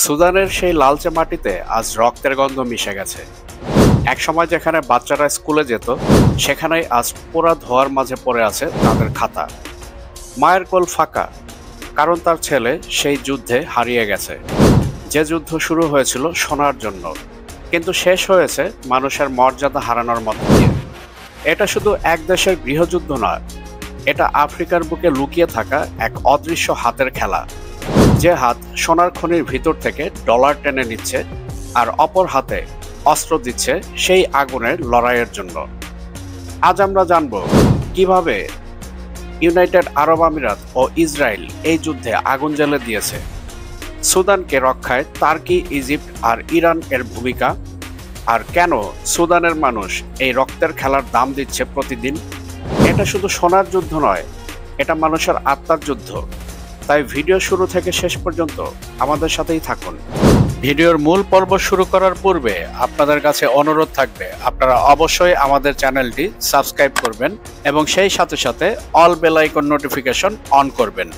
সুদানের সেই লালচে মাটিতে আজ রক্তের গন্ধ মিশে গেছে। একসময় যেখানে বাচ্চারা স্কুলে যেত, সেখানেই আজ পোড়া ধোঁয়ার মাঝে পড়ে আছে তাদের খাতা। মায়ের কোল ফাঁকা, কারণ তার ছেলে সেই যুদ্ধে হারিয়ে গেছে। যে যুদ্ধ শুরু হয়েছিল সোনার জন্য, কিন্তু শেষ হয়েছে মানুষের মর্যাদা হারানোর মধ্য দিয়ে। এটা শুধু এক দেশের গৃহযুদ্ধ নয়, এটা আফ্রিকার বুকে লুকিয়ে থাকা এক অদৃশ্য হাতের খেলা। যে হাত সোনার খনির ভিতর থেকে ডলার টেনে নিচ্ছে, আর অপর হাতে অস্ত্র দিচ্ছে সেই আগুনের লড়াইয়ের জন্য। আজ আমরা জানব কিভাবে ইউনাইটেড আরব আমিরাত ও ইসরায়েল এই যুদ্ধে আগুন জ্বেলে দিয়েছে, সুদানকে রক্ষায় তার্কি, ইজিপ্ট আর ইরান এর ভূমিকা, আর কেন সুদানের মানুষ এই রক্তের খেলার দাম দিচ্ছে প্রতিদিন। এটা শুধু সোনার যুদ্ধ নয়, এটা মানুষের আত্মার যুদ্ধ। তাই ভিডিও শুরু থেকে শেষ পর্যন্ত আমাদের সাথেই থাকুন। ভিডিওর মূল পর্ব শুরু করার পূর্বে আপনাদের কাছে অনুরোধ থাকবে, আপনারা অবশ্যই আমাদের চ্যানেলটি সাবস্ক্রাইব করবেন এবং সেই সাথে সাথে all bell icon notification on করবেন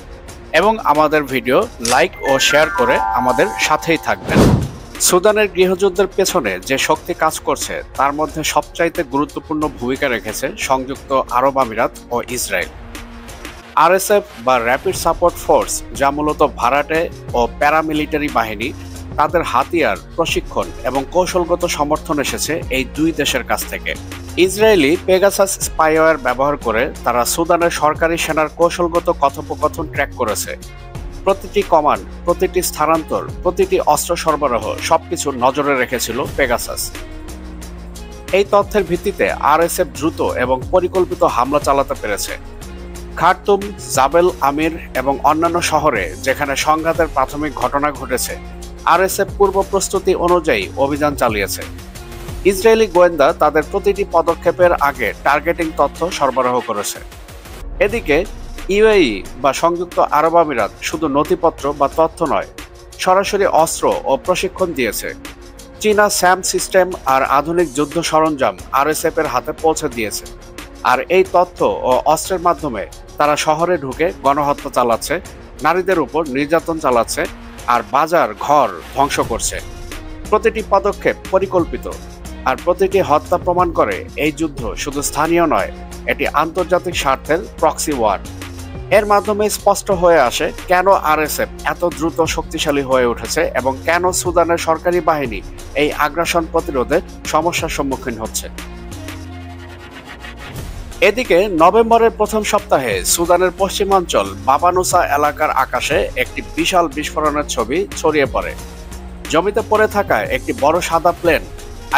এবং আমাদের ভিডিও লাইক ও শেয়ার করে আমাদের সাথেই থাকবেন। সুদানের গৃহযুদ্ধের পেছনে যে শক্তি কাজ করছে, তার মধ্যে সবচাইতে গুরুত্বপূর্ণ ভূমিকা রেখেছে সংযুক্ত আরব আমিরাত ও ইসরায়েল। আরএসএফ বা র্যাপিড সাপোর্ট ফোর্স, যা মূলত ভাড়াটে ও প্যারামিলিটারি বাহিনী, তাদের হাতিয়ার, প্রশিক্ষণ এবং কৌশলগত সমর্থন এসেছে এই দুই দেশের কাছ থেকে। ইসরায়েলি পেগাসাস স্পাইওয়্যার ব্যবহার করে তারা সুদানের সরকারি সেনার কৌশলগত কথোপকথন ট্র্যাক করেছে। প্রতিটি কমান্ড, প্রতিটি স্থানান্তর, প্রতিটি অস্ত্র সরবরাহ সবকিছু নজরে রেখেছিল পেগাসাস। এই তথ্যের ভিত্তিতে আরএসএফ দ্রুত এবং পরিকল্পিত হামলা চালাতে পেরেছে। খার্তুম, জাবেল আমির এবং অন্যান্য শহরে যেখানে সংঘাতের প্রাথমিক ঘটনা ঘটেছে, আরএসএফ পূর্ব প্রস্তুতি অনুযায়ী অভিযান চালিয়েছে। ইসরায়েলি গোয়েন্দা তাদের প্রতিটি পদক্ষেপের আগে টার্গেটিং তথ্য সরবরাহ করেছে। এদিকে ইউএই বা সংযুক্ত আরব আমিরাত শুধু নথিপত্র বা তথ্য নয়, সরাসরি অস্ত্র ও প্রশিক্ষণ দিয়েছে। চীনা স্যাম সিস্টেম আর আধুনিক যুদ্ধ সরঞ্জাম আরএসএফ এর হাতে পৌঁছে দিয়েছে। আর এই তথ্য ও অস্ত্রের মাধ্যমে তারা শহরে ঢুকে গণহত্যা চালাচ্ছে, নারীদের উপর নির্যাতন চালাচ্ছে আর বাজার ঘর ধ্বংস করছে। প্রতিটি পদক্ষেপ পরিকল্পিত, আর প্রতিটি হত্যা প্রমাণ করে এই যুদ্ধ শুধু স্থানীয় নয়, এটি আন্তর্জাতিক স্বার্থের প্রক্সি ওয়ার। এর মাধ্যমে স্পষ্ট হয়ে আসে কেন আরএসএফ এত দ্রুত শক্তিশালী হয়ে উঠেছে এবং কেন সুদানের সরকারি বাহিনী এই আগ্রাসন প্রতিরোধে সমস্যার সম্মুখীন হচ্ছে। এদিকে নভেম্বরের প্রথম সপ্তাহে সুদানের পশ্চিমাঞ্চল বাবানুসা এলাকার আকাশে একটি বিশাল বিস্ফোরণের ছবি ছড়িয়ে পড়ে। জমিতে পড়ে থাকা একটি বড় সাদা প্লেন,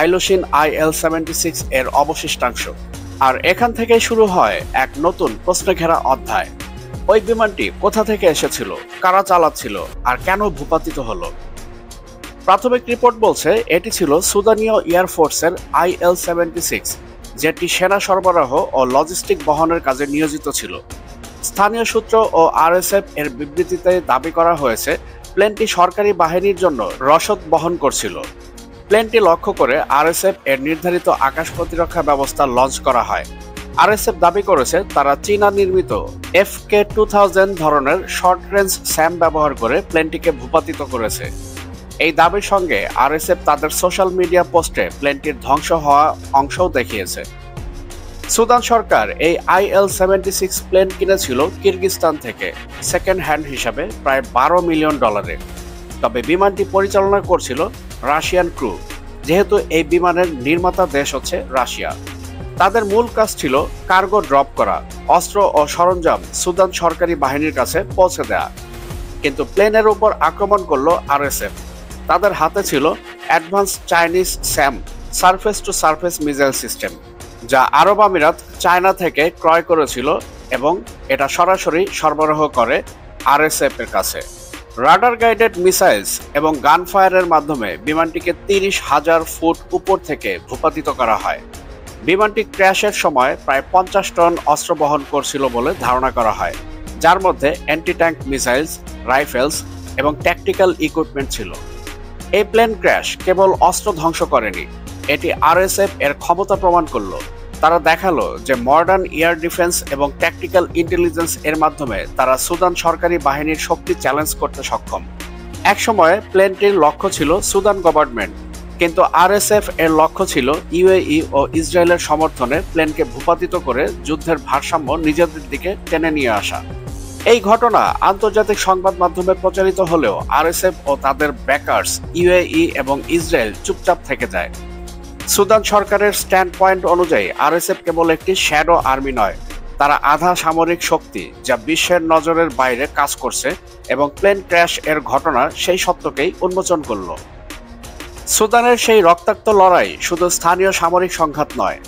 আইলোসিন IL-76 এর অবশিষ্টাংশ। আর এখান থেকেই শুরু হয় এক নতুন প্রশ্নে ঘেরা অধ্যায়। ওই বিমানটি কোথা থেকে এসেছিল, কারা চালাচ্ছিল আর কেন ভূপাতিত হলো? প্রাথমিক রিপোর্ট বলছে এটি ছিল সুদানীয় এয়ারফোর্সের IL-76, যেটি সেনা সরবরাহ ও লজিস্টিক বহনের কাজে নিয়োজিত ছিল। স্থানীয় সূত্র ও আরএসএফ এর বিবৃতিতে দাবি করা হয়েছে প্লেনটি সরকারি বাহিনীর জন্য রসদ বহন করছিল। প্লেনটি লক্ষ্য করে আরএসএফ এর নির্ধারিত আকাশ প্রতিরক্ষা ব্যবস্থা লঞ্চ করা হয়। আরএসএফ দাবি করেছে তারা চীনা নির্মিত FK-2000 ধরনের শর্ট রেঞ্জ স্যাম ব্যবহার করে প্লেনটিকে ভূপাতিত করেছে। এই দাবির সঙ্গে আরএসএফ তাদের সোশ্যাল মিডিয়া পোস্টে প্লেনটির ধ্বংস হওয়া অংশও দেখিয়েছে। সুদান সরকার এই IL-76 প্লেন কিনেছিল কিরগিজস্তান থেকে সেকেন্ড হ্যান্ড হিসাবে প্রায় $12 মিলিয়ন। তবে বিমানটি পরিচালনা করছিল রাশিয়ান ক্রু, যেহেতু এই বিমানের নির্মাতা দেশ হচ্ছে রাশিয়া। তাদের মূল কাজ ছিল কার্গো ড্রপ করা, অস্ত্র ও সরঞ্জাম সুদান সরকারি বাহিনীর কাছে পৌঁছে দেয়া। কিন্তু প্লেনের উপর আক্রমণ করলো আরএসএফ। তাদের হাতে ছিল advance Chinese Sam surface two surface missile system, যা আরব আমিরাত চায়না থেকে ক্রয় করেছিল এবং এটা সরাসরি সরবরাহ করে আরএসএফ এর কাছে। রাডার গাইডেড মিসাইলস এবং গান ফায়ারের মাধ্যমে বিমানটিকে 30,000 ফুট উপর থেকে ভূপাতিত করা হয়। বিমানটি ক্র্যাশের সময় প্রায় 50 টন অস্ত্র বহন করছিল বলে ধারণা করা হয়, যার মধ্যে অ্যান্টি ট্যাঙ্ক মিসাইলস, রাইফেলস এবং ট্যাকটিক্যাল ইকুইপমেন্ট ছিল। এই প্লেন ক্র্যাশ কেবল অস্ত্র ধ্বংস করেনি, এটি আরএসএফ এর ক্ষমতা প্রমাণ করল। তারা দেখালো যে মডার্ন এয়ার ডিফেন্স এবং ট্যাকটিক্যাল ইন্টেলিজেন্স এর মাধ্যমে তারা সুদান সরকারি বাহিনীর শক্তি চ্যালেঞ্জ করতে সক্ষম। একসময় প্লেনটির লক্ষ্য ছিল সুদান গভর্নমেন্ট, কিন্তু আরএসএফ এর লক্ষ্য ছিল ইউএই ও ইসরায়েলের সমর্থনে প্লেনকে ভূপাতিত করে যুদ্ধের ভারসাম্য নিজেদের দিকে টেনে নিয়ে আসা। এই ঘটনা আন্তর্জাতিক সংবাদ মাধ্যমে প্রচারিত হলেও আরএসএফ ও তাদের ব্যাকার্স ইউএই এবং ইসরায়েল চুপচাপ থেকে যায়। সুদান সরকারের স্ট্যান্ড পয়েন্ট অনুযায়ী আরএসএফ কেবল একটি শ্যাডো আর্মি নয়, তারা আধা সামরিক শক্তি যা বিশ্বের নজরের বাইরে কাজ করছে, এবং প্লেন ক্র্যাশ এর ঘটনা সেই সত্যকেই উন্মোচন করল। সুদানের সেই রক্তাক্ত লড়াই শুধু স্থানীয় সামরিক সংঘাত নয়,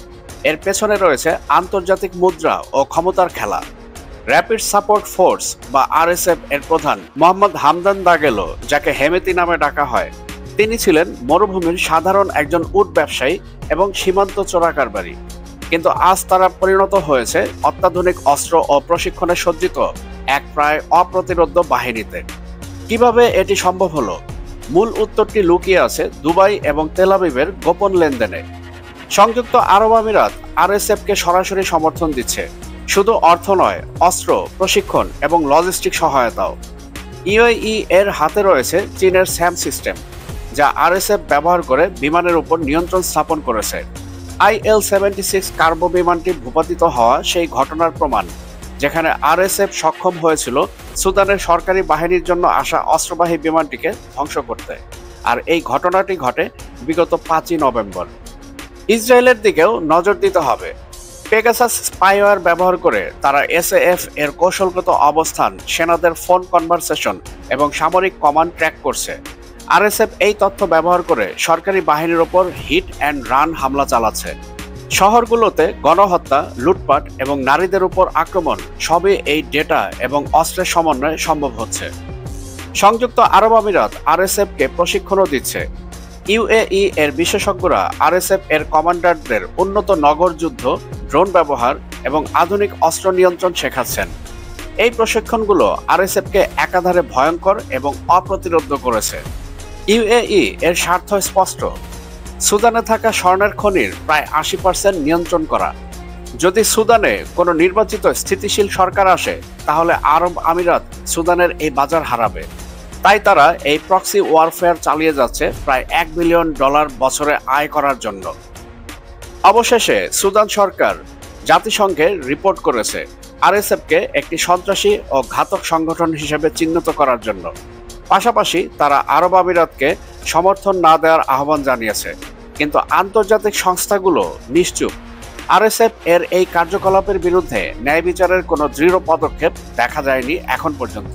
এর পেছনে রয়েছে আন্তর্জাতিক মুদ্রা ও ক্ষমতার খেলা। র্যাপিড সাপোর্ট ফোর্স বা আরএসএফ এর প্রধান মোহাম্মদ হামদান দাগেলো, যাকে হেমেতি নামে ডাকা হয়, তিনি ছিলেন মরুভূমির সাধারণ একজন উট ব্যবসায়ী এবং সীমান্ত চোরাকারবারি, কিন্তু আজ তারা পরিণত হয়েছে অত্যাধুনিক অস্ত্র ও প্রশিক্ষণে সজ্জিত এক প্রায় অপ্রতিরোধ্য বাহিনীতে। কিভাবে এটি সম্ভব হলো? মূল উত্তরটি লুকিয়ে আছে দুবাই এবং তেল আবিবের গোপন লেনদেনে। সংযুক্ত আরব আমিরাত আরএসএফকে সরাসরি সমর্থন দিচ্ছে, শুধু অর্থ নয়, অস্ত্র, প্রশিক্ষণ এবং লজিস্টিক সহায়তাও। ইউএই এর হাতে রয়েছে চীনের স্যাম সিস্টেম, যা আরএসএফ ব্যবহার করে বিমানের উপর নিয়ন্ত্রণ স্থাপন করেছে। IL-76 কার্গো বিমানটি ভূপাতিত হওয়া সেই ঘটনার প্রমাণ, যেখানে আরএসএফ সক্ষম হয়েছিল সুদানের সরকারি বাহিনীর জন্য আসা অস্ত্রবাহী বিমানটিকে ধ্বংস করতে। আর এই ঘটনাটি ঘটে বিগত 5ই নভেম্বর। ইসরায়েলের দিকেও নজর দিতে হবে। পেগাসাস স্পাইওয়্যার ব্যবহার করে তারা এসএএফ এর কৌশলগত অবস্থান, সেনাদের ফোন কনভারসেশন এবং সামরিক কমান্ড ট্র্যাক করছে। আরএসএফ এই তথ্য ব্যবহার করে সরকারি বাহিনীর ওপর হিট অ্যান্ড রান হামলা চালাচ্ছে। শহরগুলোতে গণহত্যা, লুটপাট এবং নারীদের উপর আক্রমণ সবই এই ডেটা এবং অস্ত্রের সমন্বয়ে সম্ভব হচ্ছে। সংযুক্ত আরব আমিরাত আরএসএফকে প্রশিক্ষণও দিচ্ছে। ইউএই এর বিশেষজ্ঞরা আরএসএফ এর কমান্ডারদের উন্নত নগর যুদ্ধ, ড্রোন ব্যবহার এবং আধুনিক অস্ত্র নিয়ন্ত্রণ শেখাচ্ছেন। এই প্রশিক্ষণগুলো আরএসএফকে একাধারে ভয়ঙ্কর এবং অপ্রতিরোধ্য করেছে। ইউএই এর স্বার্থ স্পষ্ট, সুদানে থাকা স্বর্ণের খনির প্রায় 80% নিয়ন্ত্রণ করা। যদি সুদানে কোনো নির্বাচিত স্থিতিশীল সরকার আসে, তাহলে আরব আমিরাত সুদানের এই বাজার হারাবে। তাই তারা এই প্রক্সি ওয়ারফেয়ার চালিয়ে যাচ্ছে প্রায় $1 বিলিয়ন বছরে আয় করার জন্য। অবশেষে সুদান সরকার জাতিসংঘে রিপোর্ট করেছে আরএসএফকে একটি সন্ত্রাসী ও ঘাতক সংগঠন হিসেবে চিহ্নিত করার জন্য। পাশাপাশি তারা আরব আমিরাতকে সমর্থন না দেওয়ার আহ্বান জানিয়েছে, কিন্তু আন্তর্জাতিক সংস্থাগুলো নিশ্চুপ। আরএসএফ এর এই কার্যকলাপের বিরুদ্ধে ন্যায় বিচারের কোনো দৃঢ় পদক্ষেপ দেখা যায়নি এখন পর্যন্ত।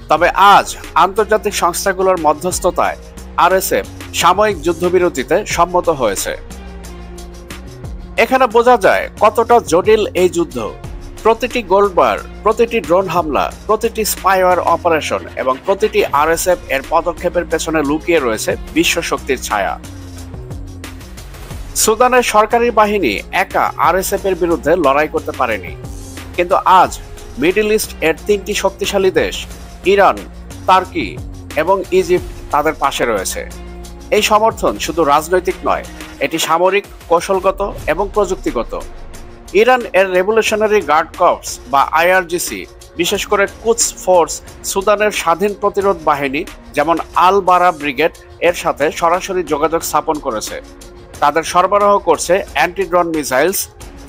তবে আজ আন্তর্জাতিক সংস্থাগুলোর মধ্যস্থতায় আরএসএফ সাময়িক যুদ্ধবিরতিতে সম্মত হয়েছে। এখানে বোঝা যায় কতটা জটিল এই যুদ্ধ। প্রতিটি গোলবার, প্রতিটি ড্রোন হামলা, প্রতিটি স্পাইওয়্যার অপারেশন এবং প্রতিটি আরএসএফ এর পদক্ষেপের পেছনে লুকিয়ে রয়েছে বিশ্ব শক্তির ছায়া। সুদানের সরকারি বাহিনী একা আরএসএফ এর বিরুদ্ধে লড়াই করতে পারেনি, কিন্তু আজ মিডল ইস্ট এর 3টি শক্তিশালী দেশ ইরান, তুর্কি এবং ইজিপ্ট তাদের পাশে রয়েছে। এই সমর্থন শুধু রাজনৈতিক নয়, এটি সামরিক, কৌশলগত এবং প্রযুক্তিগত। ইরান এর রেভলিউশনারি গার্ড কর্পস বা আইআরজিসি, বিশেষ করে কুদস ফোর্স, সুদানের স্বাধীন প্রতিরোধ বাহিনী যেমন আল বারা ব্রিগেড এর সাথে সরাসরি যোগাযোগ স্থাপন করেছে। তাদের সরবরাহ করছে anti drone missiles,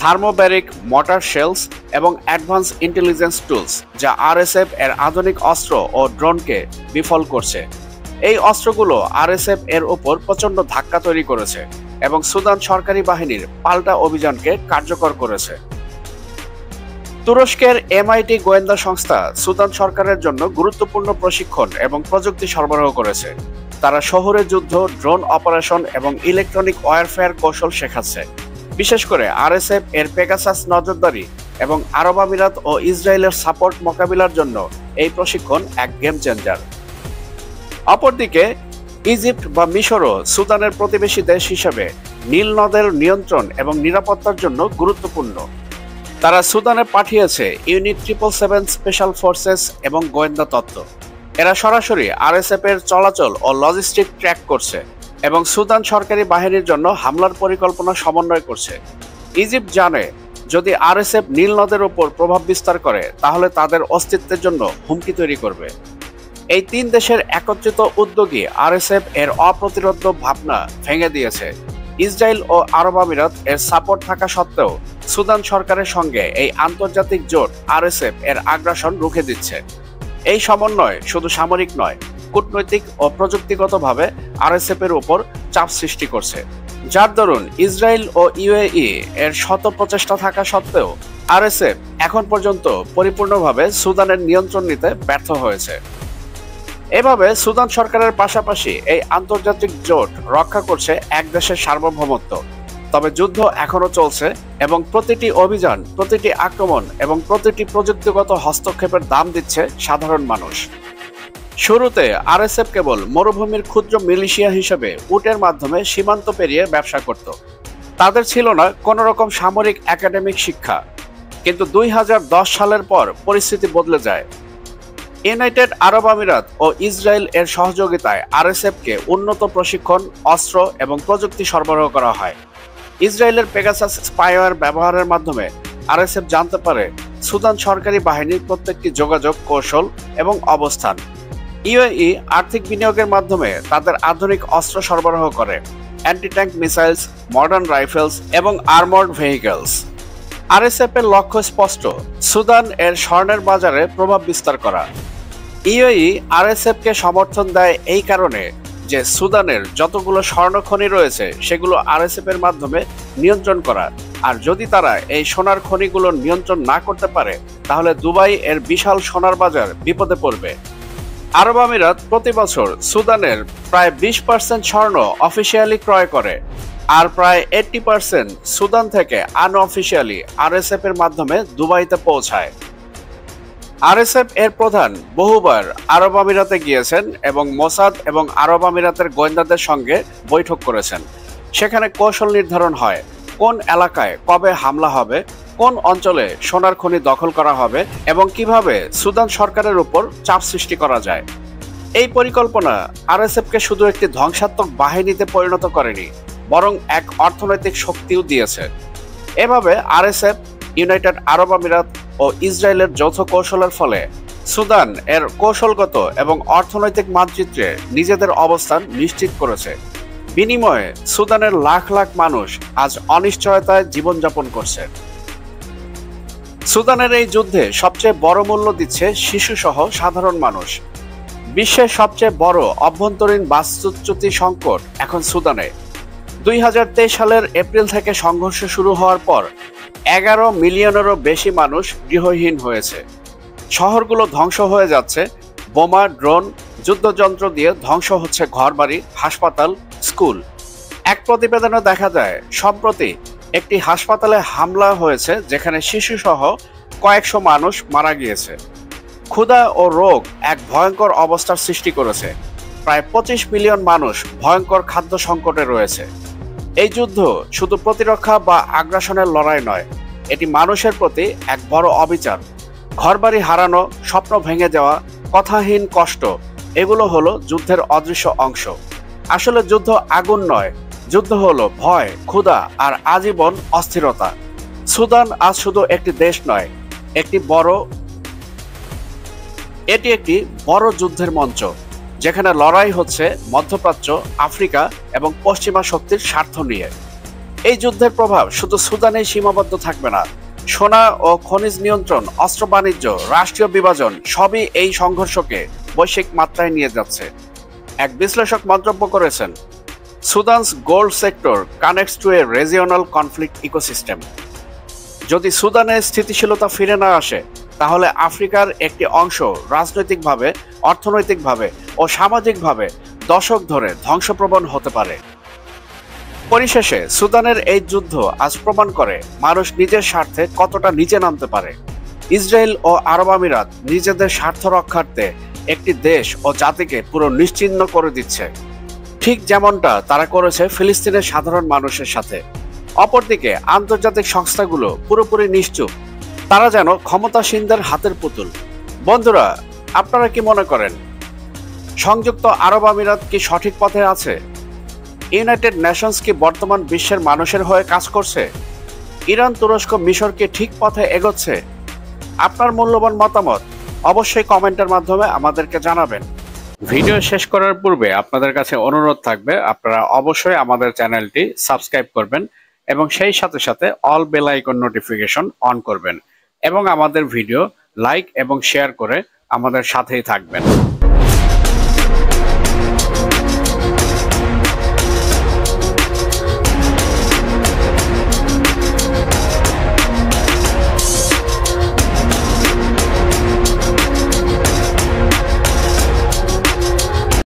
thermobaric mortar shells এবং অ্যাডভান্স ইন্টেলিজেন্স টুলস, যা আরএসএফ এর আধুনিক অস্ত্র ও ড্রোনকে বিফল করছে। এই অস্ত্রগুলো আরএসএফ এর ওপর প্রচণ্ড ধাক্কা তৈরি করেছে এবং সুদান সরকারি বাহিনীর পাল্টা অভিযানকে কার্যকর করেছে। তুরস্কের MIT গোয়েন্দা সংস্থা সুদান সরকারের জন্য গুরুত্বপূর্ণ প্রশিক্ষণ এবং প্রযুক্তি সরবরাহ করেছে। তারা শহুরে যুদ্ধ, ড্রোন অপারেশন এবং ইলেকট্রনিক ওয়ারফেয়ার কৌশল শেখাচ্ছে। বিশেষ করে আরএসএফ এর পেগাসাস নজরদারি এবং আরব আমিরাত ও ইসরায়েলের সাপোর্ট মোকাবিলার জন্য এই প্রশিক্ষণ এক গেম চেঞ্জার। অপরদিকে ইজিপ্ট বা মিশরও সুদানের প্রতিবেশী দেশ হিসেবে নীল নদের নিয়ন্ত্রণ এবং নিরাপত্তার জন্য গুরুত্বপূর্ণ। তারা সুদানে পাঠিয়েছে ইউনিট 777 স্পেশাল ফোর্সেস এবং গোয়েন্দা তত্ত্ব। এরা সরাসরি আরএসএফ এর চলাচল ও লজিস্টিক ট্র্যাক করছে এবং সুদান সরকারি বাহিনীর জন্য হামলার পরিকল্পনা সমন্বয় করছে। ইজিপ্ট জানে যদি আরএসএফ নীল নদের উপর প্রভাব বিস্তার করে, তাহলে তাদের অস্তিত্বের জন্য হুমকি তৈরি করবে। এই তিন দেশের একত্রিত উদ্যোগই আরএসএফ এর অপ্রতিরোধ্য ভাবনা ভেঙে দিয়েছে। ইসরায়েল ও আরব আমিরাত এর সাপোর্ট থাকা সত্ত্বেও সুদান সরকারের সঙ্গে এই আন্তর্জাতিক জোট আরএসএফ এর আগ্রাসন রুখে দিচ্ছে। এই সমন্বয় শুধু সামরিক নয়, কূটনৈতিক ও প্রযুক্তিগতভাবে আরএসএফ এর উপর চাপ সৃষ্টি করছে, যার দরুন ইসরায়েল ও ইউএই এর শত প্রচেষ্টা থাকা সত্ত্বেও আরএসএফ এখন পর্যন্ত পরিপূর্ণভাবে সুদানের নিয়ন্ত্রণ নিতে ব্যর্থ হয়েছে। এভাবে সুদান সরকারের পাশাপাশি এই আন্তর্জাতিক জোট রক্ষা করছে এক দেশের সার্বভৌমত্ব। তবে যুদ্ধ এখনো চলছে এবং প্রতিটি অভিযান, প্রতিটি আক্রমণ এবং প্রতিটি প্রযুক্তিগত হস্তক্ষেপের দাম দিচ্ছে সাধারণ মানুষ। শুরুতে আরএসএফ কেবল মরুভূমির ক্ষুদ্র মিলিশিয়া হিসেবে উটের মাধ্যমে সীমান্ত পেরিয়ে ব্যবসা করত। তাদের ছিল না কোনো রকম সামরিক একাডেমিক শিক্ষা। কিন্তু 2010 সালের পর পরিস্থিতি বদলে যায়। ইউনাইটেড আরব আমিরাত ও ইসরায়েল এর সহযোগিতায় আরএসএফকে উন্নত প্রশিক্ষণ, অস্ত্র এবং প্রযুক্তি সরবরাহ করা হয়। ইসরায়েলের পেগাসাস স্পাইওয়্যার ব্যবহারের মাধ্যমে আরএসএফ জানতে পারে সুদান সরকারি বাহিনীর প্রত্যেকটি যোগাযোগ, কৌশল এবং অবস্থান। ইউএই আর্থিক বিনিয়োগের মাধ্যমে তাদের আধুনিক অস্ত্র সরবরাহ করে, anti tank missiles, modern rifles এবং আর্মর্ড ভেহিকলস। আরএসএফ এর লক্ষ্য স্পষ্ট, সুদান এর স্বর্ণের বাজারে প্রভাব বিস্তার করা। ইউএই আরএসএফ কে সমর্থন দেয় এই কারণে যে সুদানের যতগুলো স্বর্ণ খনি রয়েছে সেগুলো আরএসএফ এর মাধ্যমে নিয়ন্ত্রণ করা, আর যদি তারা এই সোনার খনিগুলো নিয়ন্ত্রণ না করতে পারে তাহলে দুবাই এর বিশাল সোনার বাজার বিপদে পড়বে। আরব আমিরাত প্রতি বছর সুদানের প্রায় 20% স্বর্ণ অফিসিয়ালি ক্রয় করে, আর প্রায় 80% সুদান থেকে আনঅফিসিয়ালি আরএসএফ এর মাধ্যমে দুবাইতে পৌঁছায়। আরএসএফ এর প্রধান বহুবার আরব আমিরাতে গিয়েছেন এবং মোসাদ এবং আরব আমিরাতের গোয়েন্দাদের সঙ্গে বৈঠক করেছেন। সেখানে কৌশল নির্ধারণ হয় কোন এলাকায় কবে হামলা হবে, কোন অঞ্চলে সোনার খনি দখল করা হবে এবং কিভাবে সুদান সরকারের উপর চাপ সৃষ্টি করা যায়। এই পরিকল্পনা আরএসএফকে শুধু একটি ধ্বংসাত্মক বাহিনীতে পরিণত করেনি, বরং এক অর্থনৈতিক শক্তিও দিয়েছে। এভাবে আরএসএফ, ইউনাইটেড আরব আমিরাত ও ইসরায়েলের যৌথ কৌশলের ফলে সুদান এর কৌশলগত এবং অর্থনৈতিক মানচিত্রে নিজেদের অবস্থান নিশ্চিত করেছে। বিনিময়ে সুদানের লাখ লাখ মানুষ আজ অনিশ্চয়তায় জীবনযাপন করছে। সুদানের এই যুদ্ধে সবচেয়ে বড় মূল্য দিচ্ছে শিশুসহ সাধারণ মানুষ। বিশ্বের সবচেয়ে বড় অভ্যন্তরীণ বাস্তুচ্যুতি সংকট এখন সুদানে। 2023 সালের এপ্রিল থেকে সংঘর্ষ শুরু হওয়ার পর 11 মিলিয়নেরও বেশি মানুষ গৃহহীন হয়েছে। শহরগুলো ধ্বংস হয়ে যাচ্ছে, বোমা, ড্রোন, যুদ্ধযন্ত্র দিয়ে ধ্বংস হচ্ছে ঘরবাড়ি, হাসপাতাল, স্কুল। এক প্রতিবেদনে দেখা যায় সম্প্রতি একটি হাসপাতালে হামলা হয়েছে যেখানে শিশুসহ কয়েকশো মানুষ মারা গিয়েছে। ক্ষুধা ও রোগ এক ভয়ঙ্কর অবস্থার সৃষ্টি করেছে। প্রায় 25 মিলিয়ন মানুষ ভয়ঙ্কর খাদ্য সংকটে রয়েছে। এই যুদ্ধ শুধু প্রতিরক্ষা বা আগ্রাসনের লড়াই নয়, এটি মানুষের প্রতি এক বড় অবিচার। ঘরবাড়ি হারানো, স্বপ্ন ভেঙে যাওয়া, কথাহীন কষ্ট, এগুলো হলো যুদ্ধের অদৃশ্য অংশ। আসলে যুদ্ধ আগুন নয়, যুদ্ধ হলো ভয়, ক্ষুধা আর আজীবন অস্থিরতা। সুদান আজ শুধু একটি দেশ নয়, এটি একটি বড় যুদ্ধের মঞ্চ, যেখানে লড়াই হচ্ছে মধ্যপ্রাচ্য, আফ্রিকা এবং পশ্চিমা শক্তির স্বার্থ নিয়ে। এই যুদ্ধের প্রভাব শুধু সুদানেই সীমাবদ্ধ থাকবে না। সোনা ও খনিজ নিয়ন্ত্রণ, অস্ত্র বাণিজ্য, রাষ্ট্রীয় বিভাজন সবই এই সংঘর্ষকে বৈশ্বিক মাত্রায় নিয়ে যাচ্ছে। এক বিশ্লেষক মন্তব্য করেছেন, Sudan's gold sector connects to a regional conflict ecosystem. যদি সুদানে স্থিতিশীলতা ফিরে না আসে তাহলে আফ্রিকার একটি অংশ রাজনৈতিকভাবে, অর্থনৈতিকভাবে ও সামাজিকভাবে দশক ধরে ধ্বংসপ্রবণ হতে পারে। পরিশেষে সুদানের এই যুদ্ধ আজ প্রমাণ করে মানুষ নিজের স্বার্থে কতটা নিচে নামতে পারে। ইসরায়েল ও আরব আমিরাত নিজেদের স্বার্থ রক্ষার্থে একটি দেশ ও জাতিকে পুরো নিশ্চিহ্ন করে দিচ্ছে, ঠিক যেমনটা তারা করেছে ফিলিস্তিনের সাধারণ মানুষের সাথে। অপরদিকে আন্তর্জাতিক সংস্থাগুলো পুরোপুরি নিশ্চুপ, তারা যেন ক্ষমতাসীনদের হাতের পুতুল। বন্ধুরা, আপনারা কি মনে করেন সংযুক্ত আরব আমিরাত কি সঠিক পথে আছে? ইউনাইটেড নেশনস কি বর্তমান বিশ্বের মানুষের হয়ে কাজ করছে? ইরান, তুরস্ক, মিশর কি ঠিক পথে এগোচ্ছে? আপনার মূল্যবান মতামত অবশ্যই কমেন্টের মাধ্যমে আমাদেরকে জানাবেন। ভিডিও শেষ করার পূর্বে আপনাদের কাছে অনুরোধ থাকবে আপনারা অবশ্যই আমাদের চ্যানেলটি সাবস্ক্রাইব করবেন এবং সেই সাথে সাথে all bell icon notification on করবেন এবং আমাদের ভিডিও লাইক এবং শেয়ার করে আমাদের সাথেই থাকবেন।